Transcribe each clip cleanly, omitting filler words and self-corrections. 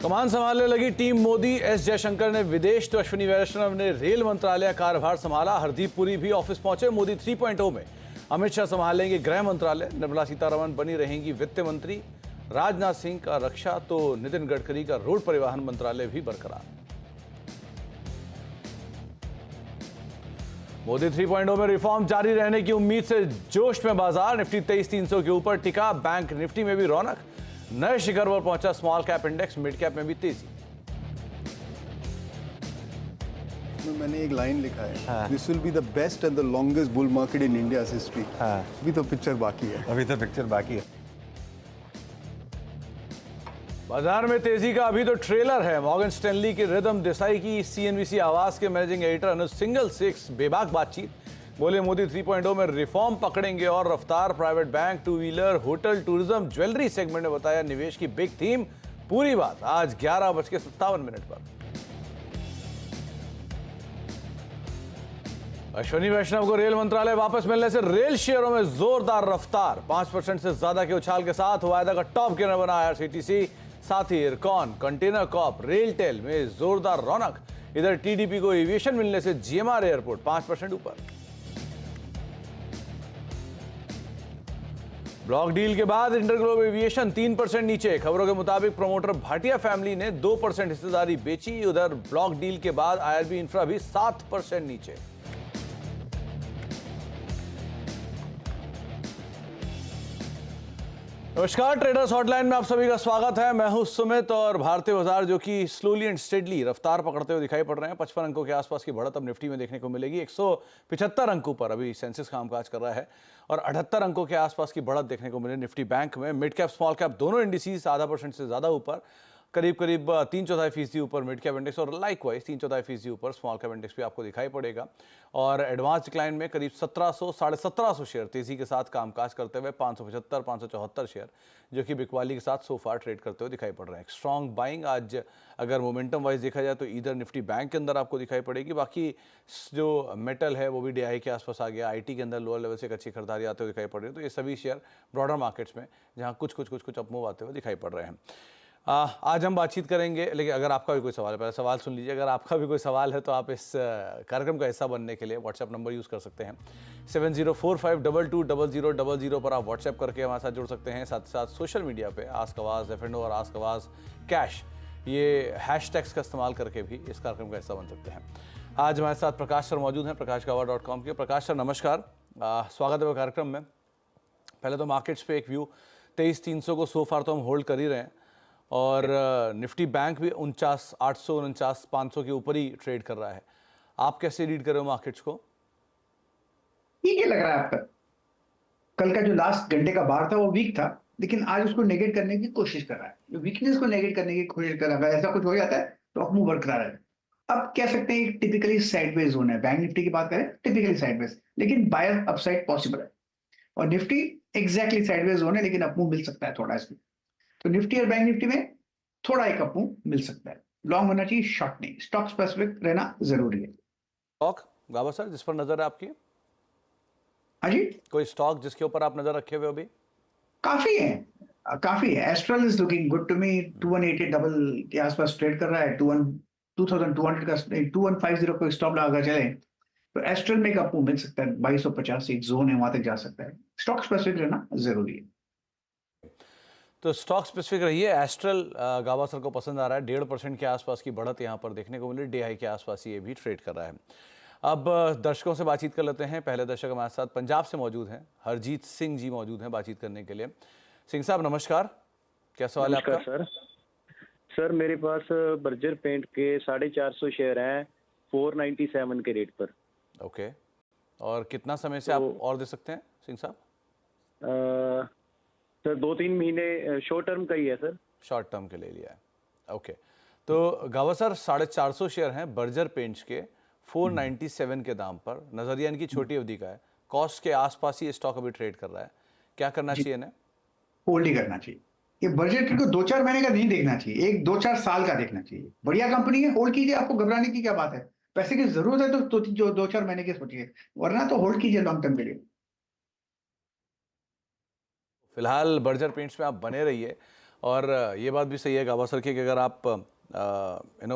कमान संभालने लगी team Modi. S Jaishankar ने विदेश तो अश्विनी वैष्णव ने रेल मंत्रालय कार्यभार संभाला। हरदीप पुरी भी ऑफिस पहुंचे। मोदी 3.0 में अमित शाह संभालेंगे गृह मंत्रालय। निर्मला सीतारमण बनी रहेंगी वित्त मंत्री। राजनाथ सिंह का रक्षा तो नितिन गडकरी का रोड परिवहन मंत्रालय भी बरकरार। मोदी 3.0 में रिफॉर्म जारी रहने की उम्मीद से जोश में बाजार। निफ्टी 23,300 के ऊपर टिका। बैंक निफ्टी में भी रौनक। नए शिखर पर पहुंचा small cap index. Mid cap में भी तेजी। मैंने एक लाइन लिखा है, this will be the best and the longest bull market in India's history. अभी तो पिक्चर बाकी है। बाजार में तेजी का अभी तो ट्रेलर है। मॉर्गन स्टैनली की रिदम देसाई की सीएनबीसी आवाज के मैनेजिंग एडिटर अनुज सिंगल से बेबाक बातचीत। बोले मोदी 3.0 में रिफॉर्म पकड़ेंगे और रफ्तार। Private bank, two wheeler, hotel, tourism, jewellery segment ने बताया निवेश की बिग थीम। पूरी बात आज 11:57 पर। अश्विनी वैष्णव को रेल मंत्रालय वापस मिलने से रेल शेयरों में जोरदार रफ्तार। 5% से ज्यादा के उछाल के साथ वायदा का टॉप गिनर बना आईआरसीटीसी। साथ ही इरकॉन, कंटेनर कॉर्प, रेलटेल में जोरदार रौनक। इधर टीडीपी को एविएशन मिलने से जीएमआर एयरपोर्ट 5% ऊपर। ब्लॉक डील के बाद इंटरग्लोब एविएशन 3% नीचे। खबरों के मुताबिक प्रमोटर भाटिया फैमिली ने 2% हिस्सेदारी बेची। उधर ब्लॉक डील के बाद आईआरबी इंफ्रा भी 7% नीचे। नमस्कार, ट्रेडर्स हॉटलाइन में आप सभी का स्वागत है। मैं हूं सुमित और भारतीय बाजार जो कि स्लोली एंड स्टेडली रफ्तार पकड़ते हुए दिखाई पड़ रहे हैं। 55 अंकों के आसपास की बढ़त अब निफ्टी में देखने को मिलेगी। 175 अंकों पर अभी सेंसेक्स कामकाज कर रहा है और 78 अंकों के आसपास की बढ़त देखने को मिले निफ्टी बैंक में। मिड कैप स्मॉल कैप दोनों इंडिसेस आधा % से ज्यादा ऊपर। करीब 3/4% ऊपर मिड कैप इंडेक्स और लाइकवाइज 3/4% ऊपर स्मॉल कैप इंडेक्स भी आपको दिखाई पड़ेगा। और एडवांस डिक्लाइन में करीब 1700-1750 शेयर तेजी के साथ कामकाज करते हुए 575-574 शेयर जो कि बिकवाली के साथ सोफा ट्रेड करते हुए दिखाई पड़ रहे हैं। स्ट्रॉन्ग बाइंग आज अगर मोमेंटम वाइज देखा जाए तो इधर निफ्टी बैंक के अंदर आपको दिखाई पड़ेगी। बाकी जो मेटल है वो भी डीआई के आसपास आ गया। आईटी के अंदर लोअर लेवल से एक अच्छी खरीदारी आते हुए दिखाई पड़ रही है। तो ये सभी शेयर ब्रॉडर मार्केट्स में जहाँ कुछ अपमूव आते हुए दिखाई पड़ रहे हैं। आज हम बातचीत करेंगे, लेकिन अगर आपका भी कोई सवाल है, पहले सवाल सुन लीजिए। अगर आपका भी कोई सवाल है तो आप इस कार्यक्रम का हिस्सा बनने के लिए व्हाट्सएप नंबर यूज़ कर सकते हैं। 7045220000 पर आप व्हाट्सएप करके हमारे साथ जुड़ सकते हैं। साथ ही साथ सोशल मीडिया पे आस्क आवाज़ एफ&ओ और आस्क आवाज़ कैश ये हैशटैग्स का इस्तेमाल करके भी इस कार्यक्रम का हिस्सा बन सकते हैं। आज हमारे साथ प्रकाश सर मौजूद हैं, प्रकाशगवा.com के। प्रकाश सर नमस्कार, स्वागत है कार्यक्रम में। पहले तो मार्केट्स पे एक व्यू 23,300 को सो फार तो हम होल्ड कर ही रहे हैं और निफ्टी बैंक भी 49,800 49,500 के ऊपर ही ट्रेड कर रहा है। आप कैसे रीड कर रहे हो मार्केट्स को? ठीक है लग रहा है आपका। कल का जो लास्ट घंटे का बार था वो वीक था, लेकिन आज उसको नेगेट करने की कोशिश कर रहा है। जो वीकनेस को नेगेट करने की कोशिश कर रहा है, ऐसा कुछ हो जाता है तो आप मूव बरकरार है। अब कह सकते हैं टिपिकली साइडवेज जोन है। बैंक निफ्टी की बात करें टिपिकली साइडवेज, लेकिन बायर अपसाइड पॉसिबल है। और निफ्टी एग्जैक्टली साइडवेज जोन है, लेकिन अपमूव मिल सकता है थोड़ा इसमें। तो निफ्टी और बैंक निफ्टी में थोड़ा एक अपमूव मिल सकता है। लॉन्ग होना चाहिए, शॉर्ट नहीं। स्टॉक स्पेसिफिक रहना जरूरी है। स्टॉक गावा सर जिस पर नजर है आपकी? हाँ जी, कोई स्टॉक जिसके ऊपर आप नजर रखे हुए अभी? काफी है। Astral is looking good to me. 2180 double के आसपास ट्रेड कर रहा है। 2200 का 2150 को स्टॉप लगाकर चले तो एस्ट्रल में एक अपमूव मिल सकता है। 2250 एक जोन है, वहां तक जा सकता है। स्टॉक स्पेसिफिक रहना जरूरी है। तो स्टॉक स्पेसिफिक रही है। एस्ट्रल गावा सर को पसंद आ रहा है। 1.5% के आसपास की बढ़त यहाँ पर देखने को मिली। डीआई के आसपास ये भी ट्रेड कर रहा है। अब दर्शकों से बातचीत कर लेते हैं। पहले दर्शक हमारे साथ पंजाब से मौजूद हैं। हरजीत सिंह जी मौजूद हैं बातचीत करने के लिए। सिंह साहब नमस्कार, क्या सवाल है आपका? सर मेरे पास बर्जर पेंट के 450 शेयर हैं 497 के रेट पर। ओके, और कितना समय से आप और दे सकते हैं सिंह साहब? सर 2-3 महीने शॉर्ट टर्म का ही है सर। शॉर्ट टर्म के ले लिया है। ओके, तो गावा सर 450 शेयर हैं बर्जर पेंट्स के 497 के दाम पर। नजरिया इनकी छोटी अवधि का है। कॉस्ट के आसपास ही स्टॉक अभी ट्रेड कर रहा है। क्या करना चाहिए इन्हें? होल्ड ही करना चाहिए। ये बजट को 2-4 महीने का नहीं देखना चाहिए, 1-2-4 साल का देखना चाहिए। बढ़िया कंपनी है, होल्ड कीजिए। आपको घबराने की क्या बात है? पैसे की जरूरत है तो जो 2-4 महीने की सोचिए, वरना तो होल्ड कीजिए लॉन्ग टर्म के लिए। फिलहाल बर्जर पेंट्स में आप बने रहिए और ये बात भी सही है गाबा सर की कि अगर आप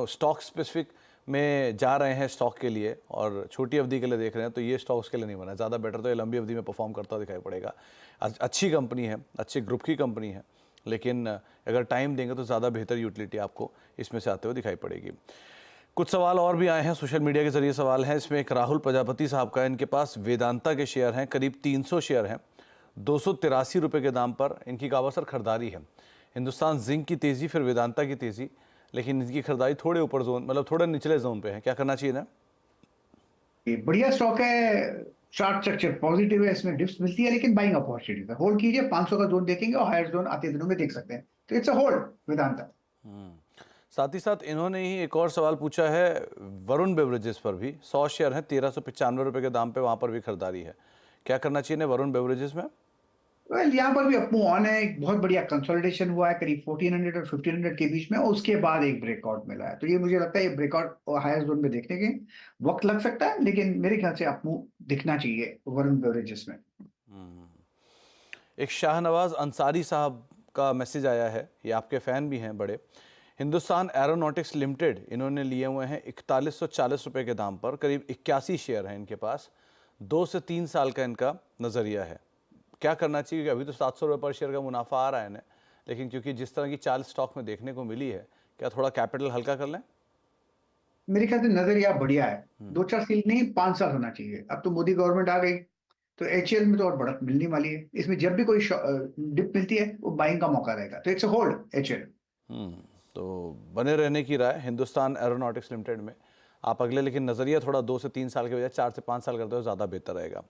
स्टॉक स्पेसिफिक में जा रहे हैं स्टॉक के लिए और छोटी अवधि के लिए देख रहे हैं तो ये स्टॉक्स के लिए नहीं बना है। ज़्यादा बेटर तो ये लंबी अवधि में परफॉर्म करता दिखाई पड़ेगा। अच्छी कंपनी है, अच्छे ग्रुप की कंपनी है, लेकिन अगर टाइम देंगे तो ज़्यादा बेहतर यूटिलिटी आपको इसमें से आते हुए दिखाई पड़ेगी। कुछ सवाल और भी आए हैं सोशल मीडिया के जरिए सवाल हैं। इसमें एक राहुल प्रजापति साहब का है, इनके पास वेदांता के शेयर हैं, करीब 300 शेयर हैं, 283 रुपये के दाम पर इनकी गावा सर खरीदारी है। हिंदुस्तान जिंक की तेज़ी, फिर वेदांता की तेज़ी, लेकिन इनकी खरीदारी थोड़े ऊपर जोन, मतलब थोड़े निचले जोन पे है। क्या करना चाहिए ना? ये बढ़िया स्टॉक है, चार्ट स्ट्रक्चर पॉजिटिव है, इसमें डिप्स मिलती है लेकिन बाइंग अपॉर्चुनिटी है। होल्ड कीजिए, 500 का जोन देखेंगे और हायर जोन आते दिनों में देख सकते हैं, तो इट्स अ होल्ड वेदांता। साथ ही साथ इन्होंने ही एक और सवाल पूछा है वरुण बेवरेजेस पर भी। 100 शेयर हैं, 1395 रुपये के दाम पे, वहाँ पर भी खरीदारी है। क्या करना चाहिए ना वरुण बेवरेजेस में? वेल, यहाँ पर भी अपमूव ऑन है, एक बहुत बढ़िया कंसोलिडेशन हुआ है करीब 1400 और 1500 के बीच में, और उसके बाद एक ब्रेकआउट मिला है। तो ये मुझे लगता है ये ब्रेकआउट और हायर जोन में देखने के वक्त लग सकता है, लेकिन मेरे ख्याल से अपमूव दिखना चाहिए वरुण बेवरेजेस में। एक शाहनवाज अंसारी साहब का मैसेज आया है, ये आपके फ़ैन भी हैं बड़े। हिंदुस्तान एरोनॉटिक्स लिमिटेड इन्होंने लिए हुए हैं 4140 रुपये के दाम पर, करीब 81 शेयर हैं इनके पास। 2 से 3 साल का इनका नज़रिया है। क्या करना चाहिए? क्योंकि अभी तो 700 रुपये पर शेयर का मुनाफा आ रहा है इन्हें, लेकिन क्योंकि जिस तरह की चाल स्टॉक में देखने को मिली है, क्या थोड़ा कैपिटल हल्का कर लें? मेरे ख्याल से नजरिया बढ़िया है, 2-4 साल नहीं 5 साल होना चाहिए। अब तो मोदी गवर्नमेंट आ गई, तो एचएल में तो और बढ़त मिलने वाली है। इसमें जब भी कोई डिप मिलती है वो बाइंग का मौका रहेगा, तो इट्स अ होल्ड एचएल। तो बने रहने की राय हिंदुस्तान एरोनॉटिक्स लिमिटेड में आप अगले, लेकिन नज़रिया थोड़ा 2 से 3 साल के बजाय 4 से 5 साल करते हो ज़्यादा बेहतर रहेगा।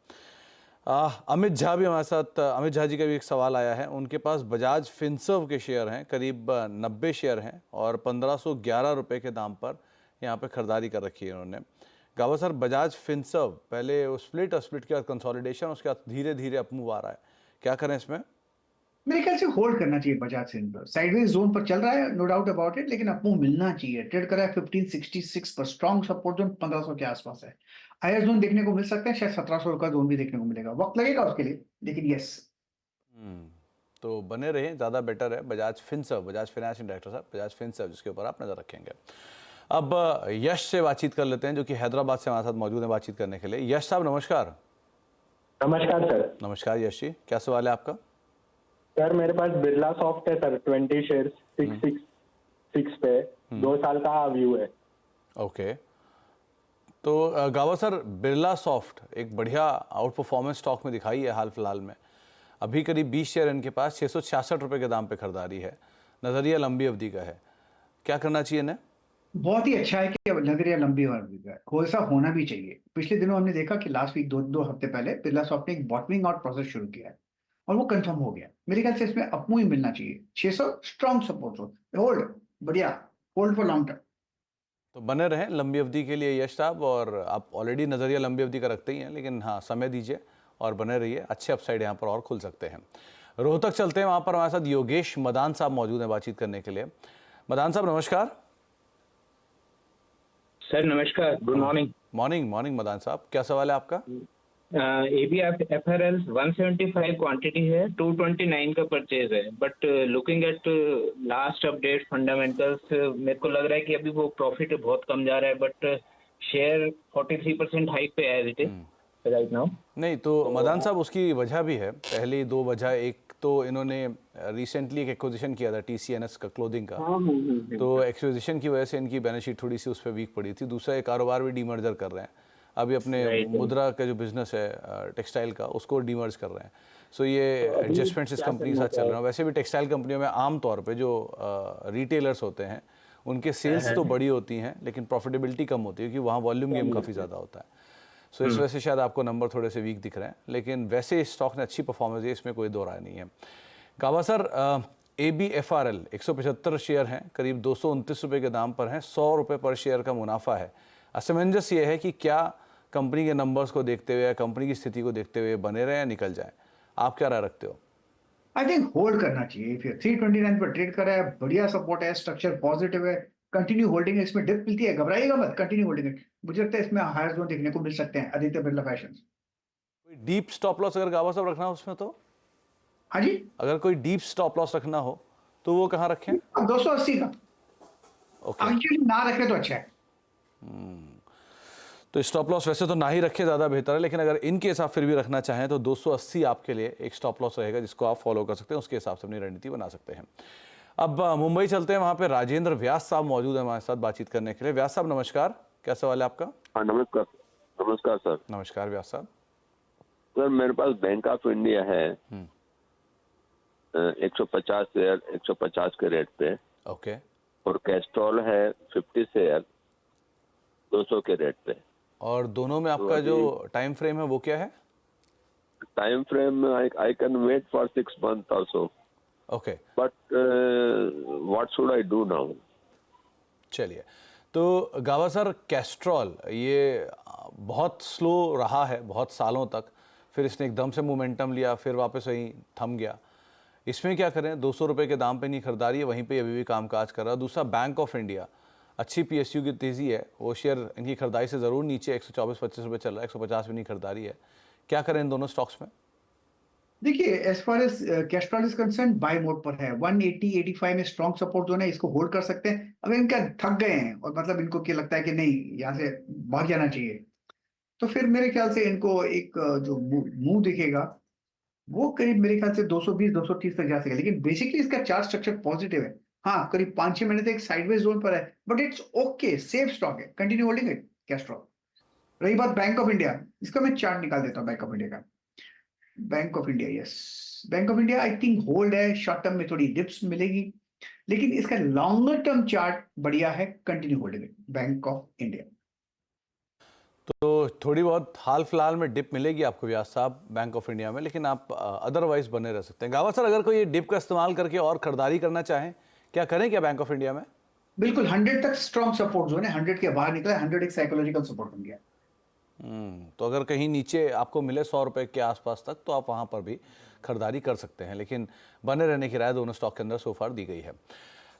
अमित झा भी हमारे साथ, अमित झा जी का भी एक सवाल आया है। उनके पास बजाज फिनसर्व के शेयर हैं, करीब 90 शेयर हैं और 1511 रुपये के दाम पर यहाँ पे खरीदारी कर रखी है उन्होंने। गावा सर, बजाज फिनसर्व पहले स्प्लिट और स्प्लिट के बाद कंसोलिडेशन, उसके बाद धीरे धीरे अपमूव आ रहा है, क्या करें इसमें? मेरे ख्याल से होल्ड करना चाहिए बजाज फिनसर्व। साइडवेज जोन पर चल रहा है, नो डाउट अबाउट इट, लेकिन अपमूव मिलना चाहिए। ट्रेड कर रहा है 1566 पर, स्ट्रॉन्ग सपोर्ट जोन 1500 के आसपास है। हायर जोन देखने को मिल सकता है, शायद 1700 का जोन भी देखने को मिलेगा, वक्त लगेगा उसके लिए, लेकिन यस। तो बने रहें, ज़्यादा बेटर है Bajaj Finserv, Bajaj finance director साहब, बजाज फिनसर्व, जिसके ऊपर आप नज़र रखेंगे। अब यश से बातचीत कर लेते हैं, जो कि हैदराबाद से हमारे साथ मौजूद है बातचीत करने के लिए। यश साहब नमस्कार। नमस्कार सर। नमस्कार यश जी, क्या सवाल है आपका? सर मेरे पास बिरला सॉफ्ट है सर, 20 शेयर 666 पे, 2 साल का व्यू है। ओके, तो गावा सर, बिरला सॉफ्ट एक बढ़िया आउट परफॉर्मेंस स्टॉक में दिखाई है हाल फिलहाल में। अभी करीब 20 शेयर इनके पास 666 रुपये के दाम पे खरीदारी है। नज़रिया लंबी अवधि का है, क्या करना चाहिए इन्हें? बहुत ही अच्छा है कि नजरिया लंबी अवधि का है, ऐसा होना भी चाहिए। पिछले दिनों हमने देखा कि लास्ट वीक 2 हफ्ते पहले बिरला सॉफ्ट ने एक बॉटमिंग आउट प्रोसेस शुरू किया है और वो कंफर्म हो गया। मेरे ख्याल से इसमें अपमूव ही मिलना चाहिए। 600 स्ट्रॉन्ग सपोर्ट हो, होल्ड बढ़िया, होल्ड फॉर लॉन्ग टर्म। तो बने रहें लंबी अवधि के लिए यश साहब, और आप ऑलरेडी नज़रिया लंबी अवधि का रखते ही हैं, लेकिन हाँ समय दीजिए और बने रहिए, अच्छे अपसाइड यहाँ पर और खुल सकते हैं। रोहतक चलते हैं, वहाँ पर हमारे साथ योगेश मदान साहब मौजूद हैं बातचीत करने के लिए। मदान साहब नमस्कार। सर नमस्कार, good morning. Morning morning Madan साहब, क्या सवाल है आपका? ABFRL 175 क्वांटिटी है, 229 का परचेज है, but looking at last update fundamentals मेरे को लग रहा है कि अभी वो प्रॉफिट बहुत कम जा रहा है, बट शेयर 43% हाइक पे है as it is right now. नहीं तो मदान साहब, उसकी वजह भी है, पहली 2 वजह। एक तो इन्होंने रिसेंटली एक एक्विजिशन किया था TCNS का, क्लोथिंग का, तो एक्विजिशन की वजह से इनकी बैलेंस शीट थोड़ी सी उस पर वीक पड़ी थी। दूसरा, एक कारोबार भी डीमर्जर कर रहे हैं अभी, अपने मुद्रा का जो बिजनेस है टेक्सटाइल का, उसको डीमर्ज कर रहे हैं। सो ये एडजस्टमेंट्स इस कंपनी के साथ चल रहे हैं। वैसे भी टेक्सटाइल कंपनियों में आमतौर पे जो रिटेलर्स होते हैं उनके सेल्स तो बड़ी होती हैं, लेकिन प्रॉफिटेबिलिटी कम होती है, क्योंकि वहाँ वॉल्यूम गेम काफ़ी ज़्यादा होता है। सो इस वजह से शायद आपको नंबर थोड़े से वीक दिख रहे हैं, लेकिन वैसे इस स्टॉक ने अच्छी परफॉर्मेंस दी, इसमें कोई दो राय नहीं है। गावा सर, ABFRL 175 शेयर हैं, करीब 229 रुपये के दाम पर हैं, 100 रुपये पर शेयर का मुनाफा है। असमंजस ये है कि क्या कंपनी के नंबर्स को देखते हुए या कंपनी की स्थिति को देखते हुए बने रहे या निकल जाए? आप क्या राय रखते हो? आई थिंक होल्ड करना चाहिए। फिर 329 पर ट्रेड कर रहा है, बढ़िया सपोर्ट है, स्ट्रक्चर पॉजिटिव है, कंटिन्यू होल्डिंग है। इसमें डिप मिलती है, घबराइएगा मत, कंटिन्यू होल्डिंग है। मुझे लगता है इसमें हायर जोन देखने को मिल सकते हैं आदित्य बिरला फैशंस। कोई डीप स्टॉप लॉस अगर गावा साहब रखना हो उसमें, तो हाँ जी, अगर कोई डीप स्टॉप लॉस रखना हो तो वो कहाँ रखें? अब 280 का ओके, एक्चुअली ना रखे तो अच्छा है। तो स्टॉप लॉस वैसे तो ना ही रखे ज़्यादा बेहतर है, लेकिन अगर इन केस आप फिर भी रखना चाहें तो 280 आपके लिए एक स्टॉप लॉस रहेगा जिसको आप फॉलो कर सकते हैं, उसके हिसाब से अपनी रणनीति बना सकते हैं। अब मुंबई चलते हैं, वहाँ पे राजेंद्र व्यास साहब मौजूद हैं हमारे साथ बातचीत करने के लिए। व्यास साहब नमस्कार, क्या सवाल है आपका? हाँ नमस्कार। नमस्कार सर। नमस्कार व्यास साहब। सर मेरे पास बैंक ऑफ इंडिया है 150 शेयर 150 के रेट पे, ओके, और कैस्ट्रॉल है 50 शेयर 200 के रेट पे। और दोनों में आपका जो टाइम फ्रेम है वो क्या है? Time frame I can wait for 6 months और so, okay, but what should I do now? चलिए, तो गावा सर कैस्ट्रॉल ये बहुत स्लो रहा है बहुत सालों तक, फिर इसने एकदम से मोमेंटम लिया, फिर वापस वहीं थम गया। इसमें क्या करें? 200 रुपये के दाम पे नहीं खरीदारी है, वहीं पे अभी भी कामकाज कर रहा है। दूसरा बैंक ऑफ इंडिया, अच्छी पीएसयू की तेज़ी है, वो शेयर इनकी खरीदारी से ज़रूर नीचे 124-25 रुपये चल रहा है, 150 भी नहीं खरीदारी है। क्या करें इन दोनों स्टॉक्स में? देखिए, as far as Castrol is concern buy mode पर है। 180-85 में स्ट्रॉन्ग सपोर्ट जोन है, इसको होल्ड कर सकते हैं। अगर इनका थक गए हैं और मतलब इनको क्या लगता है कि नहीं यहाँ से भाग जाना चाहिए, तो फिर मेरे ख्याल से इनको एक जो मुंह दिखेगा वो करीब मेरे ख्याल से 220-230 तक जा सके। लेकिन बेसिकली इसका चार्ट स्ट्रक्चर पॉजिटिव है। हाँ, करीब 5-6 महीने से एक साइडवेज जोन पर है, but it's okay, safe stock है, कंटिन्यू होल्डिंग इट कैस्ट्रॉल। रही बात बैंक ऑफ इंडिया, इसका मैं चार्ट निकाल देता हूँ बैंक ऑफ इंडिया का। Bank of India, yes, bank of India I think hold है। शॉर्ट टर्म में थोड़ी डिप्स मिलेगी, लेकिन इसका लॉन्गर टर्म चार्ट बढ़िया है, continue holding it bank of India. तो थोड़ी बहुत हाल फिलहाल में डिप मिलेगी आपको व्यास साहब बैंक ऑफ इंडिया में, लेकिन आप अदरवाइज बने रह सकते हैं। गावा सर, अगर कोई डिप का इस्तेमाल करके और खरीदारी करना चाहें, क्या करें क्या बैंक ऑफ इंडिया में? बिल्कुल, 100 तक स्ट्रॉन्ग सपोर्ट जोन है, 100 के बाहर निकला, 100 एक साइकोलॉजिकल सपोर्ट बन गया। तो अगर कहीं नीचे आपको मिले 100 रुपये के आसपास तक, तो आप वहाँ पर भी खरीदारी कर सकते हैं, लेकिन बने रहने की राय दोनों स्टॉक के अंदर सोफार दी गई है।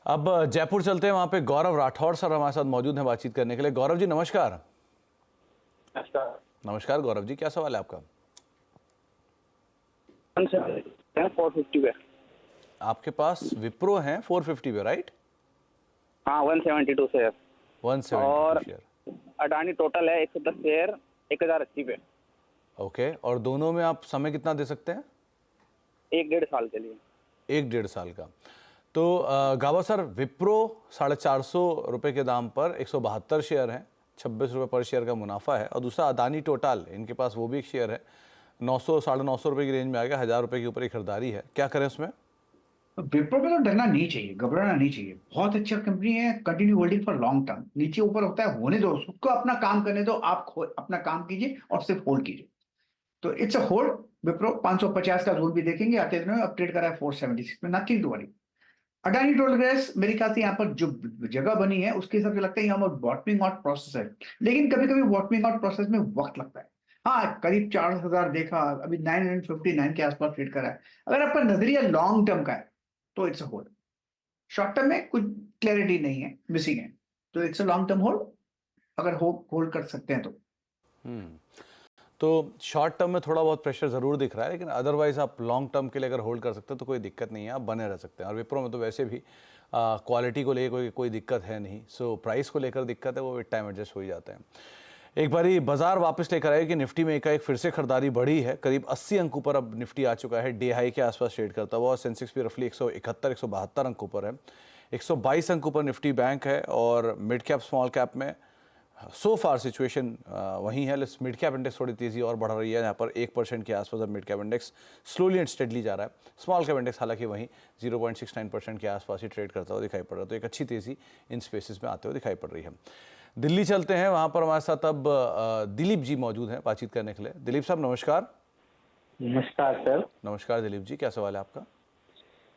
अब जयपुर चलते हैं, वहाँ पे गौरव राठौड़ सर हमारे साथ मौजूद हैं बातचीत करने के लिए। गौरव जी नमस्कार। नमस्कार गौरव जी, क्या सवाल है आपका? 450 पे। आपके पास विप्रो हैं 450 पे, राइट? हाँ, 172 शेयर 172 और शेयर, अडानी टोटल है 110 शेयर 1080 पे। ओके, और दोनों में आप समय कितना दे सकते हैं? 1-1.5 साल के लिए। 1-1.5 साल का। तो गावा सर, विप्रो 450 रुपये के दाम पर 172 शेयर हैं, 26 रुपये पर शेयर का मुनाफा है। और दूसरा अदानी टोटल, इनके पास वो भी एक शेयर है, 900-950 रुपये की रेंज में आ गया, 1000 रुपये के ऊपर ही खरीदारी है। क्या करें उसमें? विप्रो पे तो डरना नहीं चाहिए, घबराना नहीं चाहिए, बहुत अच्छा कंपनी है, continue holding for long term. नीचे ऊपर होता है, होने दो उसको, अपना काम करने दो, आप अपना काम कीजिए और सिर्फ होल्ड कीजिए। तो इट्स अ होल्ड। विप्रो 550 का जोन भी देखेंगे, आते दिनों में अपडेट करा है 476 में, nothing to worry. Adani Total Gas, मेरे ख्याल से यहाँ पर जो जगह बनी है उसके हिसाब से लगता है यहाँ पर बॉटमिंग आउट प्रोसेस है, लेकिन कभी कभी बॉटमिंग आउट प्रोसेस में वक्त लगता है। हाँ, करीब 4000 देखा, अभी 959 के आसपास ट्रेड करा है। अगर आपका नजरिया लॉन्ग टर्म का है तो it's a hold. Short term में कुछ क्लैरिटी नहीं है, मिसिंग है, तो it's a long term hold, अगर होल्ड कर सकते हैं तो। तो शॉर्ट टर्म में थोड़ा बहुत प्रेशर ज़रूर दिख रहा है, लेकिन अदरवाइज आप लॉन्ग टर्म के लिए अगर होल्ड कर सकते हैं तो कोई दिक्कत नहीं है, आप बने रह सकते हैं। और विप्रो में तो वैसे भी क्वालिटी को लेकर कोई दिक्कत है नहीं, सो प्राइस को लेकर दिक्कत है, वो विद टाइम एडजस्ट हो ही जाते हैं। एक बारी बाजार वापस लेकर आए कि निफ्टी में एक फिर से खरीदारी बढ़ी है, करीब 80 अंकों पर अब निफ्टी आ चुका है, डे हाई के आसपास ट्रेड करता हुआ। और सेंसेक्स भी रफली 171-172 अंकों पर है, 122 अंकों पर निफ्टी बैंक है। और मिड कैप स्मॉल कैप में सो फार सिचुएशन वही है। मिड कैप इंडेक्स थोड़ी तेज़ी और बढ़ रही है, यहाँ पर 1% के आसपास अब mid cap index slowly and steadily जा रहा है। स्मॉल कैप इंडेक्स हालांकि वहीं 0.69% के आसपास ही ट्रेड करता हुआ दिखाई पड़ रहा है। तो एक अच्छी तेज़ी इन स्पेसिस में आते हुए दिखाई पड़ रही है। दिल्ली चलते हैं, वहाँ पर हमारे साथ अब दिलीप जी मौजूद हैं बातचीत करने के लिए। दिलीप साहब नमस्कार। नमस्कार सर। नमस्कार दिलीप जी, क्या सवाल है आपका?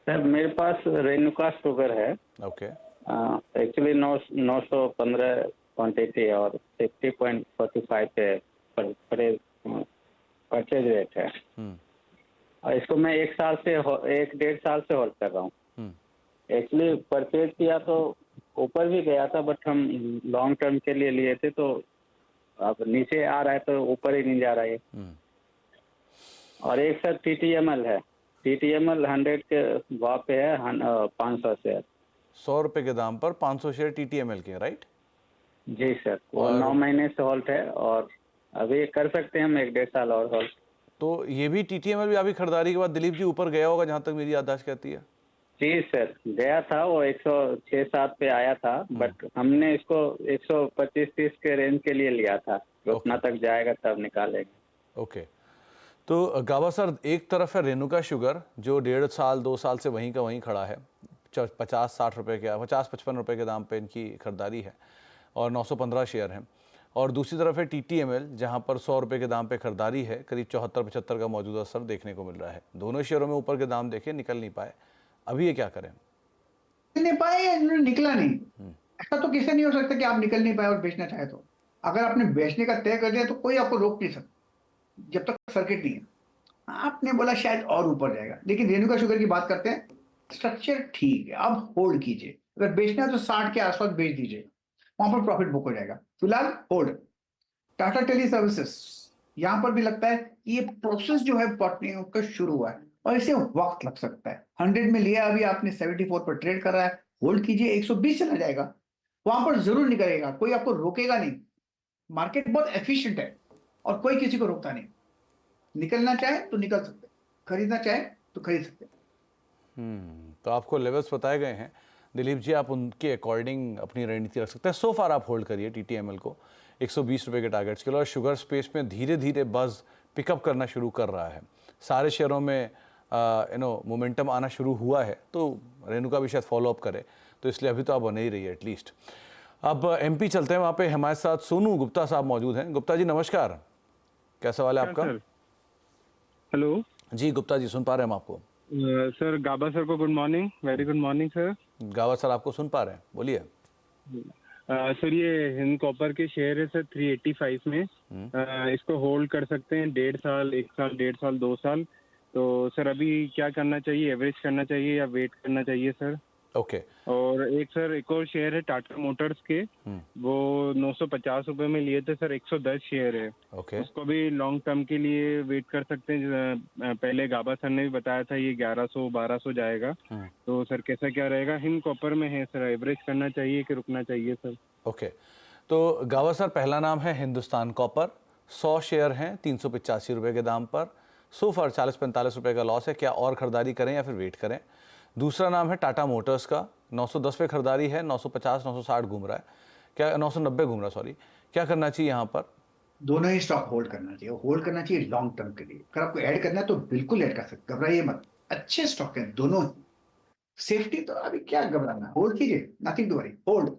सर मेरे पास रेणुका शुगर है, ओके, एक्चुअली 915 क्वांटिटी और 50.45 पे परचेज रेट है। और इसको मैं 1-1.5 साल से होल्ड कर रहा हूँ। एक्चुअली परचेज किया तो ऊपर भी गया था, बट हम लॉन्ग टर्म के लिए लिए थे, तो अब नीचे आ रहा है तो ऊपर ही नहीं जा रहा है। और एक सर TTML है, TTML 100 के वहाँ पे है 500 शेयर। 100 रुपए के दाम पर 500 शेयर TTML के, राइट? जी सर, वो 9 महीने से होल्ड है और अभी कर सकते हैं हम 1-1.5 साल और होल्ड। तो ये भी TTML भी अभी खरीदारी के बाद दिलीप जी ऊपर गया होगा, जहां तक मेरी याददाश्त कहती है। जी सर, गया था वो 106-107 पे आया था, बट हमने इसको 125-130 के रेंज के लिए लिया था, उतना तक जाएगा तब निकालेंगे। ओके, तो गाबा सर, एक तरफ है रेणुका शुगर जो 1.5 साल 2 साल से वहीं का वहीं खड़ा है, 50-60 रुपए के 50-55 रुपए के दाम पे इनकी खरीदारी है और 915 शेयर हैं। और दूसरी तरफ है TTML जहां पर 100 रुपए के दाम पे खरीदारी है, करीब 74-75 का मौजूदा स्तर देखने को मिल रहा है। दोनों शेयरों में ऊपर के दाम देखे, निकल नहीं पाए, अभी ये क्या करें? नहीं पाए या निकला नहीं, ऐसा तो किसी नहीं हो सकता कि आप निकल नहीं पाए और बेचना चाहे तो। अगर आपने बेचने का तय कर दिया तो कोई आपको रोक नहीं सकता जब तक सर्किट नहीं है। आपने बोला शायद और ऊपर जाएगा, लेकिन रेणुका शुगर की बात करते हैं, स्ट्रक्चर ठीक है, अब होल्ड कीजिए। अगर बेचना है तो 60 के आसपास बेच दीजिए, वहां पर प्रॉफिट बुक हो जाएगा। फिलहाल होल्ड। टाटा टेली सर्विसेज, यहां पर भी लगता है कि ये प्रोसेस जो है बॉटनिंग का शुरू हुआ है और इसे वक्त लग सकता है। 100 में लिया, अभी आपने 74 पर ट्रेड कर रहा है, होल्ड कीजिए, 120 चला जाएगा, वहां पर जरूर निकलेगा, कोई आपको रोकेगा नहीं। मार्केट बहुत एफिशिएंट है और कोई किसी को रोकता नहीं। निकलना चाहे तो निकल सकते, खरीदना चाहे तो खरीद सकते। तो आपको लेवल्स बताए गए हैं दिलीप जी, आप उनके अकॉर्डिंग अपनी रणनीति रख सकते हैं। सो फार आप होल्ड करिए TTML को 120 रुपए के टारगेट्स के लिए। और शुगर स्पेस में धीरे धीरे बज़ पिकअप करना शुरू कर रहा है, सारे शेयरों में मोमेंटम आना शुरू हुआ है, तो रेणुका भी शायद फॉलोअप करे, तो इसलिए अभी तो आप बने ही रही है एटलीस्ट। अब MP चलते हैं, वहाँ पे हमारे साथ सोनू गुप्ता साहब मौजूद हैं। गुप्ता जी नमस्कार, क्या सवाल है आपका? हेलो जी गुप्ता जी, सुन पा रहे हैं हम आपको। सर, गाबा सर को good morning, very good morning sir. Gaba sir आपको सुन पा रहे हैं, बोलिए। सर, ये हिंद कॉपर के शेयर है सर 385 में, इसको होल्ड कर सकते हैं 1.5 साल, 1 साल, 1.5 साल, 2 साल। तो सर अभी क्या करना चाहिए, एवरेज करना चाहिए या वेट करना चाहिए सर? ओके। और एक और शेयर है टाटा मोटर्स के, वो 950 रुपए में लिए थे सर, 110 शेयर है। ओके। उसको भी लॉन्ग टर्म के लिए वेट कर सकते हैं। पहले गाबा सर ने भी बताया था ये 1100-1200 जाएगा, तो सर कैसा क्या रहेगा? हिंद कॉपर में है सर, एवरेज करना चाहिए कि रुकना चाहिए सर? ओके, तो गावा सर, पहला नाम है हिंदुस्तान कॉपर, 100 शेयर हैं 385 रुपए के दाम पर, सो फॉर 40-45 रुपए का लॉस है, क्या और खरीदारी करें या फिर वेट करें? दूसरा नाम है टाटा मोटर्स का, 910 पे खरीदारी है, 950-960 घूम रहा है, क्या 990 घूम रहा है, सॉरी, क्या करना चाहिए यहाँ पर? दोनों ही स्टॉक होल्ड करना चाहिए, होल्ड करना चाहिए लॉन्ग टर्म के लिए। अगर आपको ऐड करना है तो बिल्कुल ऐड कर सकते, घबराइए मत, अच्छे स्टॉक है दोनों ही। सेफ्टी तो अभी क्या घबराना, होल्ड कीजिए, नथिंग टू वरी, होल्ड।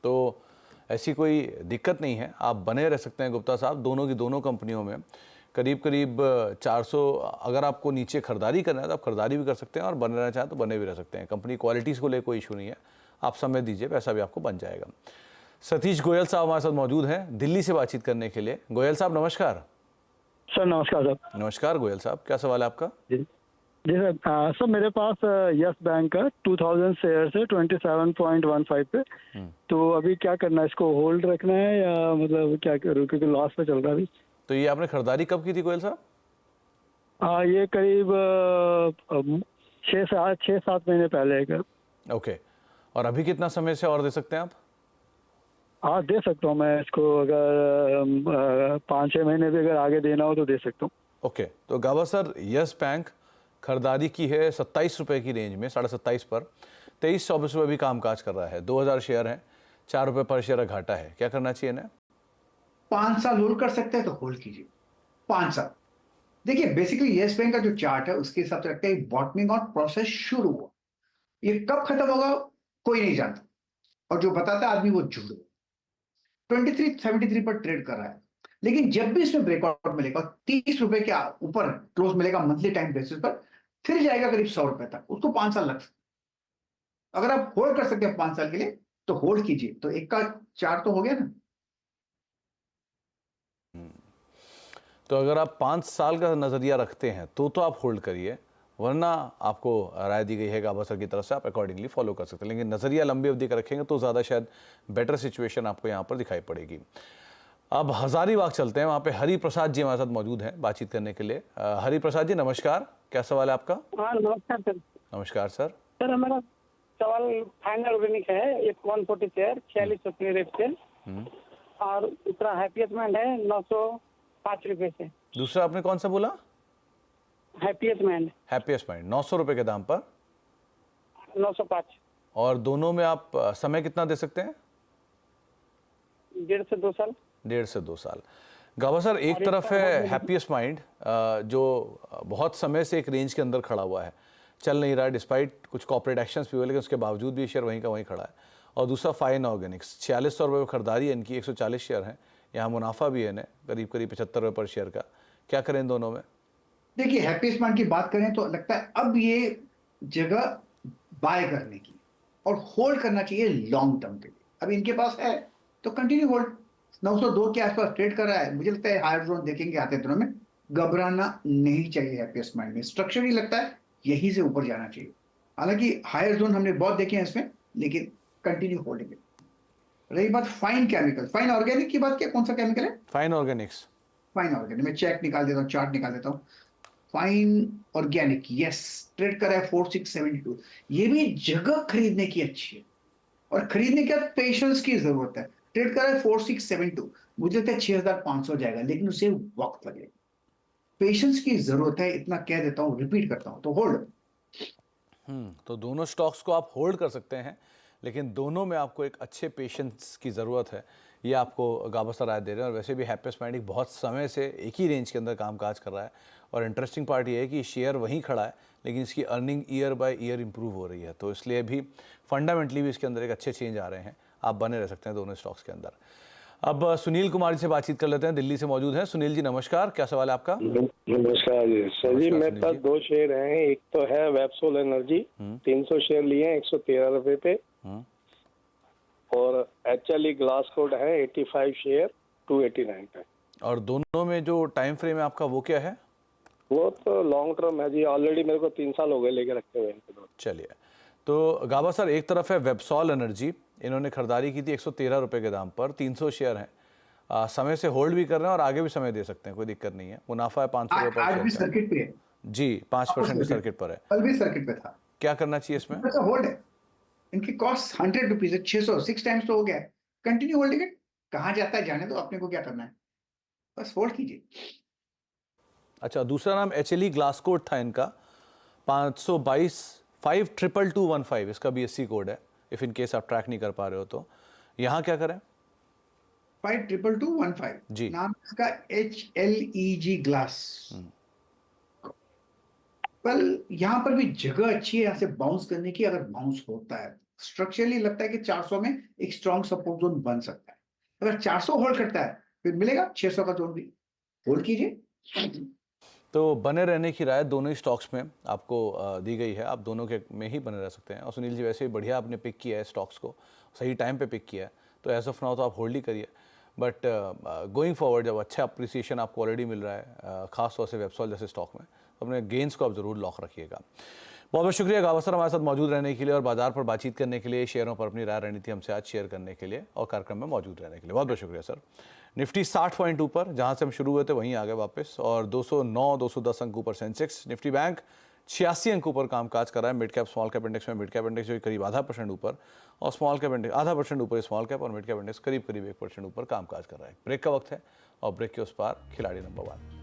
तो ऐसी कोई दिक्कत नहीं है, आप बने रह सकते हैं गुप्ता साहब, दोनों की दोनों कंपनियों में करीब करीब 400। अगर आपको नीचे खरीदारी करना है तो आप खरीदारी भी कर सकते हैं और बने रहना चाहें तो बने भी रह सकते हैं। कंपनी क्वालिटीज़ को लेकर कोई इशू नहीं है, आप समय दीजिए, पैसा भी आपको बन जाएगा। सतीश गोयल साहब हमारे साथ मौजूद हैं दिल्ली से बातचीत करने के लिए। गोयल साहब नमस्कार। सर नमस्कार सर। नमस्कार गोयल साहब, क्या सवाल है आपका? जी सर, सर मेरे पास यस बैंक का 2000 शेयर है 27.15 पे, तो अभी क्या करना है, इसको होल्ड रखना है या मतलब क्या करूँ, क्योंकि लॉस पे चल रहा है अभी। तो ये आपने खरीदारी कब की थी गोयल साहब? ये करीब 6-7 महीने पहले। ओके, और अभी कितना समय से और दे सकते हैं आप? हाँ दे सकता हूँ मैं इसको, अगर 5-6 महीने भी अगर आगे देना हो तो दे सकता हूँ। ओके, तो गावा सर, यस बैंक खरीदारी की है 27 रुपये की रेंज में, 27.5 पर, 23-24 रुपये भी कामकाज कर रहा है, 2000 शेयर हैं, 4 रुपये पर शेयर घाटा है, क्या करना चाहिए ना? 5 साल होल्ड कर सकते हैं तो होल्ड कीजिए 5 साल। देखिए बेसिकली यस बैंक का जो चार्ट है उसके हिसाब से लगता है बॉटमिंग आउट प्रोसेस शुरू हुआ, ये कब खत्म होगा कोई नहीं जानता, और जो बताता है आदमी वो झूठ। 2373 पर ट्रेड कर रहा है, लेकिन जब भी इसमें ब्रेकआउट मिलेगा 30 रुपए के ऊपर क्लोज मिलेगा मंथली टाइम बेसिस पर, फिर जाएगा करीब 100 रुपए तक, उसको 5 साल लग सकते। अगर आप होल्ड कर सकते हैं 5 साल के लिए तो होल्ड कीजिए, तो एक का 4 तो हो गया ना। तो अगर आप 5 साल का नज़रिया रखते हैं तो आप होल्ड करिए, वरना आपको राय दी गई है गाबा सर की तरफ से, आप अकॉर्डिंगली फॉलो कर सकते हैं। लेकिन नज़रिया लंबी अवधि का रखेंगे तो ज़्यादा शायद बेटर सिचुएशन आपको यहाँ पर दिखाई पड़ेगी। अब हजारीबाग चलते हैं, वहाँ पे हरि प्रसाद जी हमारे साथ मौजूद हैं बातचीत करने के लिए। हरि प्रसाद जी नमस्कार, क्या सवाल है आपका? हाँ नमस्कार सर। नमस्कार सर। सर हमारा सवाल फाइनल ऑर्गेनिक है, एक 140 शेयर 46 अपने रेट से, और दूसरा हैप्पीएस्ट माइंड है 905 रुपए से। दूसरा आपने कौन सा बोला? Happiest mind. हैप्पीएस्ट माइंड 900 रुपए के दाम पर 905। और दोनों में आप समय कितना दे सकते हैं? 1.5 से 2 साल। 1.5 से 2 साल। गावा सर, एक तरफ है हैप्पीएस्ट माइंड जो बहुत समय से एक रेंज के अंदर खड़ा हुआ है, चल नहीं रहा है डिस्पाइट कुछ कॉर्पोरेट एक्शंस भी हुए, लेकिन उसके बावजूद भी शेयर वहीं का वहीं खड़ा है। और दूसरा फाइन ऑर्गेनिक्स 4600 रुपये खरीदारी है इनकी, 140 शेयर हैं, यहाँ मुनाफा भी है इन्हें करीब 75 रुपये पर शेयर का। क्या करें इन दोनों में? देखिए हैप्पीएस्ट माइंड की बात करें तो लगता है अब ये जगह बाय करने की और होल्ड करना चाहिए लॉन्ग टर्म के लिए। अब इनके पास है तो कंटिन्यू होल्ड। 902 के आसपास ट्रेड कर रहा है, मुझे लगता है हायर जोन देखेंगे आते दिनों में, घबराना नहीं चाहिए। हैप्पीएस्ट माइंड में स्ट्रक्चर ही लगता है यहीं से ऊपर जाना चाहिए। हालांकि हायर जोन हमने बहुत देखे हैं इसमें, लेकिन कंटिन्यू होल्डिंग। रही बात फाइन केमिकल, फाइन ऑर्गेनिक की बात, क्या कौन सा केमिकल है? Fine Organics. फाइन ऑर्गेनिक में चेक निकाल देता हूँ, चार्ट निकाल देता हूँ। फाइन ऑर्गेनिक यस ट्रेड कर रहा है 4672। ये भी जगह खरीदने की अच्छी है, और खरीदने के बाद पेशेंस की जरूरत है। ट्रेड कर रहा है 4672, मुझे लगता है 6500 जाएगा, लेकिन उसे वक्त लगेगा। पेशेंस की जरूरत है, इतना कह देता हूँ, रिपीट करता हूँ, तो होल्ड। तो दोनों स्टॉक्स को आप होल्ड कर सकते हैं, लेकिन दोनों में आपको एक अच्छे पेशेंस की ज़रूरत है, ये आपको गावा सर राय दे रहे हैं। और वैसे भी हैप्पीएस्ट माइंड बहुत समय से एक ही रेंज के अंदर कामकाज कर रहा है, और इंटरेस्टिंग पार्ट ये है कि शेयर वहीं खड़ा है, लेकिन इसकी earning year by year improve हो रही है, तो इसलिए भी फंडामेंटली भी इसके अंदर एक अच्छे चेंज आ रहे हैं। आप बने रह सकते हैं दोनों स्टॉक्स के अंदर। अब सुनील कुमार जी से बातचीत कर लेते हैं, दिल्ली से मौजूद हैं। सुनील जी नमस्कार, क्या सवाल है आपका? नमस्कार जी। सर जी मेरे पास 2 शेयर हैं, एक तो है वेबसोल एनर्जी, 300 शेयर लिए हैं 113 रुपए पे, और एचएलई ग्लास कोड है 85 शेयर 289 पे। और दोनों में जो टाइम फ्रेम है आपका वो क्या है? वो तो लॉन्ग टर्म है जी, ऑलरेडी मेरे को 3 साल हो गए लेके रखे हुए हैं। चलिए, तो गावा सर एक तरफ है वेबसॉल एनर्जी, इन्होंने खरीदारी की थी 113 रुपए के दाम पर, 300 शेयर हैं, समय से होल्ड भी कर रहे हैं और आगे भी समय दे सकते हैं, कोई दिक्कत नहीं है। मुनाफा है 500 रुपये आज भी सर्किट पे है जी, 5% के सर्किट पर है। कल भी सर्किट पे था। क्या करना चाहिए इसमें? होल्ड है, इनकी कॉस्ट 100 रुपीज है, 600 6 टाइम्स तो हो गया है। कंटिन्यू होल्डिंग है, कहाँ जाता है जाने दो, अपने को क्या करना है, बस होल्ड कीजिए। अच्छा, दूसरा नाम एचएलई ग्लास कोड था इनका, 522 522215, इसका BSC कोड है, इफ इन केस आप ट्रैक नहीं कर पा रहे हो तो। यहाँ क्या करें? 522215 जी, नाम इसका HLEG ग्लास। कल यहाँ पर भी जगह अच्छी है यहाँ से बाउंस करने की, अगर बाउंस होता है स्ट्रक्चरली लगता है कि 400 में एक स्ट्रॉन्ग सपोर्ट जोन बन सकता है। अगर 400 होल्ड करता है फिर मिलेगा 600 का जोन भी, होल्ड कीजिए। तो बने रहने की राय दोनों ही स्टॉक्स में आपको दी गई है, आप दोनों के में ही बने रह सकते हैं। और सुनील जी वैसे ही बढ़िया आपने पिक किया है स्टॉक्स को, सही टाइम पे पिक किया है, तो एज ऑफ नाउ तो आप होल्ड ही करिए। बट गोइंग फॉरवर्ड जब अच्छा अप्रिसिएशन आपको ऑलरेडी मिल रहा है, खास तौर से वेबसॉल जैसे स्टॉक में, तो अपने गेंस को आप ज़रूर लॉक रखिएगा। बहुत बहुत शुक्रिया गावा सर हमारे साथ मौजूद रहने के लिए और बाजार पर बातचीत करने के लिए, शेयरों पर अपनी राय रणनीति हमसे आज शेयर करने के लिए और कार्यक्रम में मौजूद रहने के लिए बहुत बहुत शुक्रिया सर। निफ्टी 60 पॉइंट ऊपर, जहां से हम शुरू हुए थे वहीं आ गए वापस, और 209-210 अंकों पर सेंसेक्स। निफ्टी बैंक 86 अंकों पर कामकाज कर रहा है। Mid cap small cap index में मिड कैप इंडेक्स जो करीब 0.5% ऊपर, और स्मॉल कैप इंडेक्स 0.5% ऊपर स्मॉल कैप, और मिड कैप इंडेक्स करीब 1% ऊपर कामकाज कर रहा है। ब्रेक का वक्त है और ब्रेक के उस पार खिलाड़ी नंबर 1।